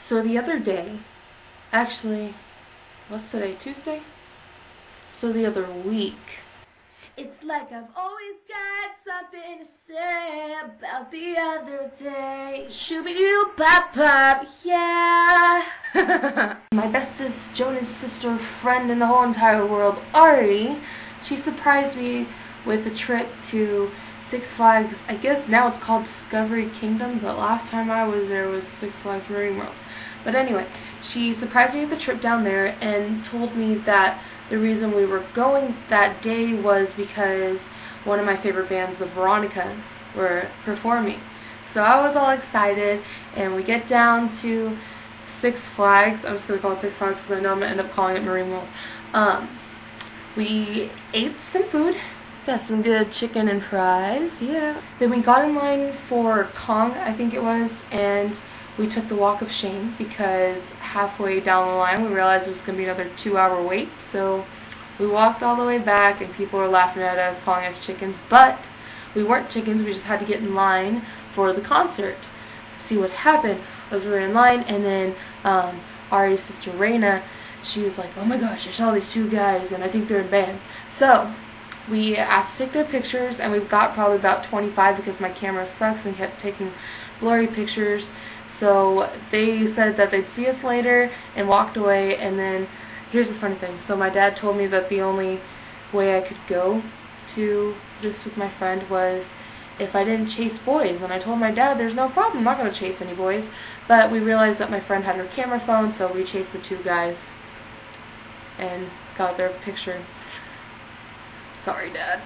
So the other day, actually, what's today, Tuesday? So the other week, it's like I've always got something to say about the other day. Shooby-doo pop pop, yeah. My bestest Jonas sister friend in the whole entire world, Ari, she surprised me with a trip to Six Flags. I guess now it's called Discovery Kingdom, but last time I was there was Six Flags Marine World. But anyway, she surprised me with the trip down there and told me that the reason we were going that day was because one of my favorite bands, the Veronicas, were performing. So I was all excited, and we get down to Six Flags. I'm just going to call it Six Flags because I know I'm going to end up calling it Marine World. We ate some food. Got some good chicken and fries, yeah. Then we got in line for Kong, I think it was, and we took the walk of shame because halfway down the line we realized it was going to be another 2-hour wait. So we walked all the way back and people were laughing at us, calling us chickens. But we weren't chickens, we just had to get in line for the concert. See, what happened was we were in line, and then Ari's sister Raina, she was like, oh my gosh, I saw these two guys and I think they're in band. So we asked to take their pictures, and we've got probably about 25 because my camera sucks and kept taking blurry pictures. So they said that they'd see us later and walked away. And then here's the funny thing. So my dad told me that the only way I could go to this with my friend was if I didn't chase boys. And I told my dad, there's no problem, I'm not going to chase any boys. But we realized that my friend had her camera phone, so we chased the two guys and got their picture. Sorry, Dad.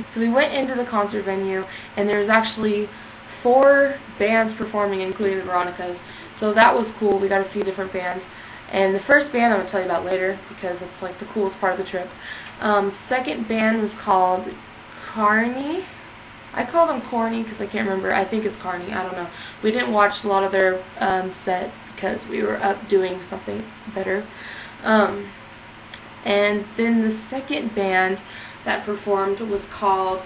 So we went into the concert venue, and there's actually 4 bands performing, including the Veronicas. So that was cool. We got to see different bands. And the first band I'm going to tell you about later because it's like the coolest part of the trip. Second band was called Carney. I call them Corny because I can't remember. I think it's Carney. I don't know. We didn't watch a lot of their set because we were up doing something better. And then the second band that performed was called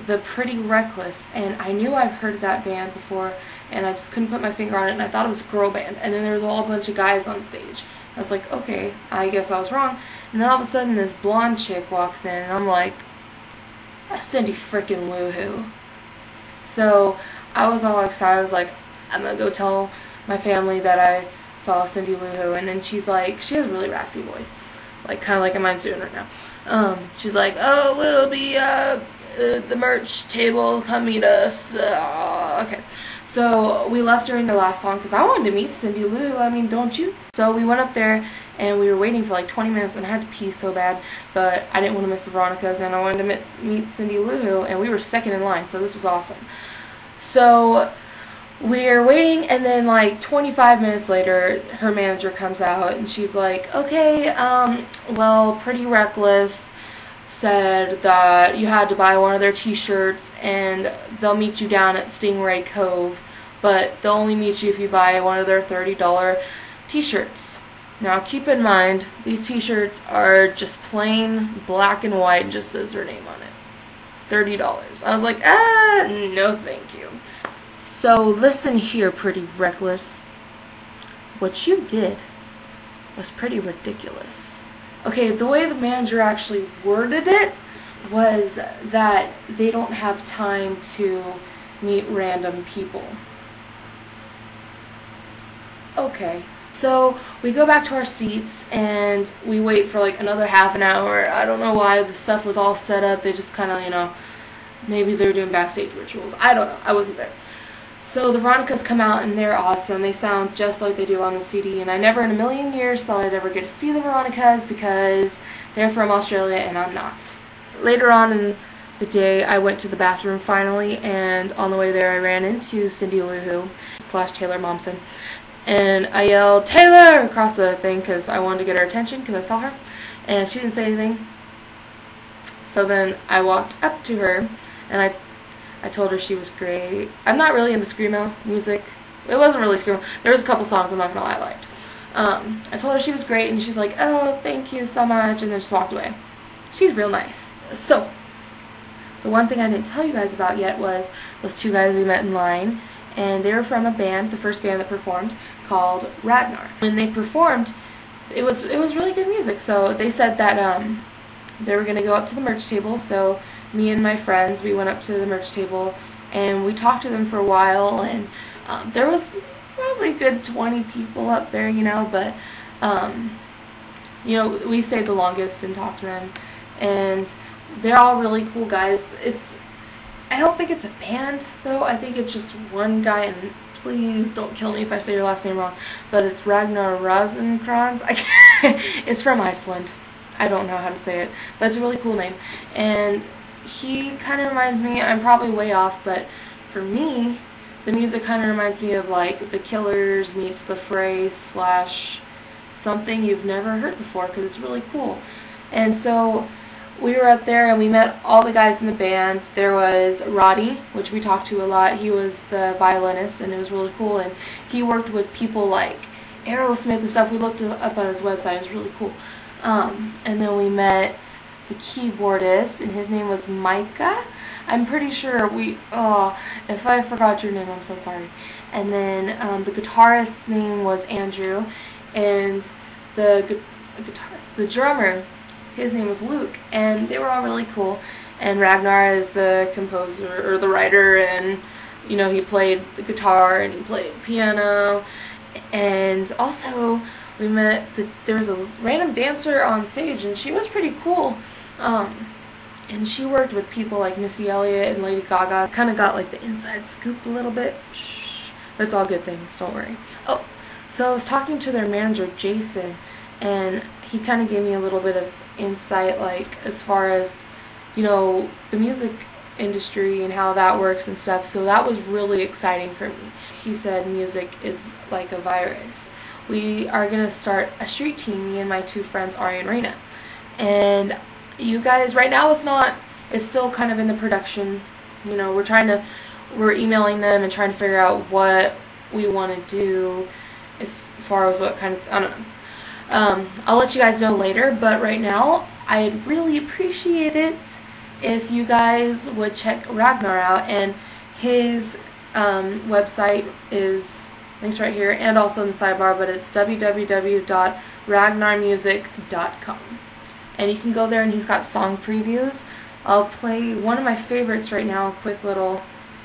The Pretty Reckless, and I knew I've heard that band before, and I just couldn't put my finger on it, and I thought it was a girl band. And then there was a whole bunch of guys on stage. I was like, okay, I guess I was wrong. And then all of a sudden this blonde chick walks in, and I'm like, Cindy frickin' Lou Who. So I was all excited. I was like, I'm gonna go tell my family that I saw Cindy Lou Who. And then she's like, she has a really raspy voice, like kind of like mine's doing right now. She's like, oh, we'll be the merch table, come meet us. Okay. So we left during the last song because I wanted to meet Cindy Lou. I mean, don't you? So we went up there and we were waiting for like 20 minutes, and I had to pee so bad, but I didn't want to miss the Veronicas, and I wanted to meet Cindy Lou, and we were second in line, so this was awesome. So we're waiting, and then like 25 minutes later, her manager comes out, and she's like, okay, well, Pretty Reckless said that you had to buy one of their t-shirts, and they'll meet you down at Stingray Cove, but they'll only meet you if you buy one of their $30 t-shirts. Now keep in mind, these t-shirts are just plain black and white and just says her name on it. $30. I was like, no thank you. So listen here, Pretty Reckless. What you did was pretty ridiculous. Okay, the way the manager actually worded it was that they don't have time to meet random people. Okay. So we go back to our seats and we wait for like another half an hour. I don't know why. The stuff was all set up. They just kind of, you know, maybe they were doing backstage rituals. I don't know. I wasn't there. So the Veronicas come out and they're awesome. They sound just like they do on the CD, and I never in a million years thought I'd ever get to see the Veronicas because they're from Australia and I'm not. Later on in the day, I went to the bathroom finally, and on the way there I ran into Cindy Lou Who / Taylor Momsen. And I yelled, Taylor, across the thing because I wanted to get her attention because I saw her. And she didn't say anything. So then I walked up to her and I told her she was great. I'm not really into Screamo music. It wasn't really Screamo. There was a couple songs I'm not going to lie I liked. I told her she was great, and she's like, oh, thank you so much, and then just walked away. She's real nice. So, the one thing I didn't tell you guys about yet was those two guys we met in line. And they were from a band, the first band that performed. called Ragnar. When they performed, it was really good music. So they said that they were going to go up to the merch table. So me and my friends, we went up to the merch table and we talked to them for a while, and there was probably a good 20 people up there, you know, but you know, we stayed the longest and talked to them, and they're all really cool guys. I don't think it's a band though, I think it's just one guy, and please don't kill me if I say your last name wrong, but it's Ragnar Rosenkrantz. It's from Iceland. I don't know how to say it, but it's a really cool name. And he kind of reminds me, I'm probably way off, but for me, the music kind of reminds me of like The Killers meets The Fray / something you've never heard before, because it's really cool. And so we were up there and we met all the guys in the band. There was Roddy, which we talked to a lot. He was the violinist, and it was really cool. And he worked with people like Aerosmith and stuff. We looked up on his website. It was really cool. And then we met the keyboardist, and his name was Micah. I'm pretty sure if I forgot your name, I'm so sorry. And then the guitarist's name was Andrew, and the drummer, his name was Luke, and they were all really cool. And Ragnar is the composer, or the writer, and you know, he played the guitar and he played piano. And also we met, there was a random dancer on stage, and she was pretty cool. And she worked with people like Missy Elliott and Lady Gaga. Kind of got like the inside scoop a little bit. Shh, that's all good things, don't worry. Oh, so I was talking to their manager, Jason, and he kind of gave me a little bit of insight, like as far as, you know, the music industry and how that works and stuff. So that was really exciting for me. He said music is like a virus. We are going to start a street team, me and my two friends, Ari and Raina. And you guys, right now it's still kind of in the production. You know, we're emailing them and trying to figure out what we want to do as far as what kind of, I don't know. I'll let you guys know later, but right now, I'd really appreciate it if you guys would check Ragnar out, and his website is links right here and also in the sidebar, but it's www.ragnarmusic.com. And you can go there, and he's got song previews. I'll play one of my favorites right now, a quick little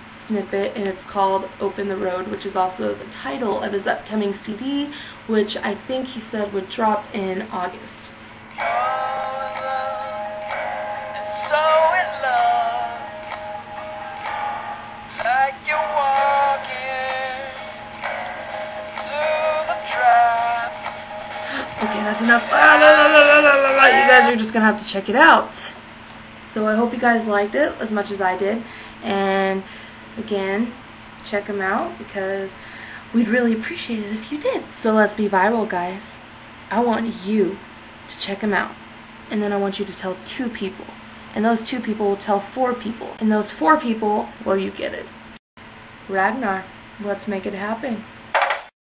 snippet, and it's called Open the Road, which is also the title of his upcoming CD, which I think he said would drop in August. Okay, that's enough. You guys are just going to have to check it out. So I hope you guys liked it as much as I did. And again, check them out, because we'd really appreciate it if you did. So let's be viral, guys. I want you to check them out. And then I want you to tell 2 people. And those 2 people will tell 4 people. And those 4 people, well, you get it. Ragnar, let's make it happen.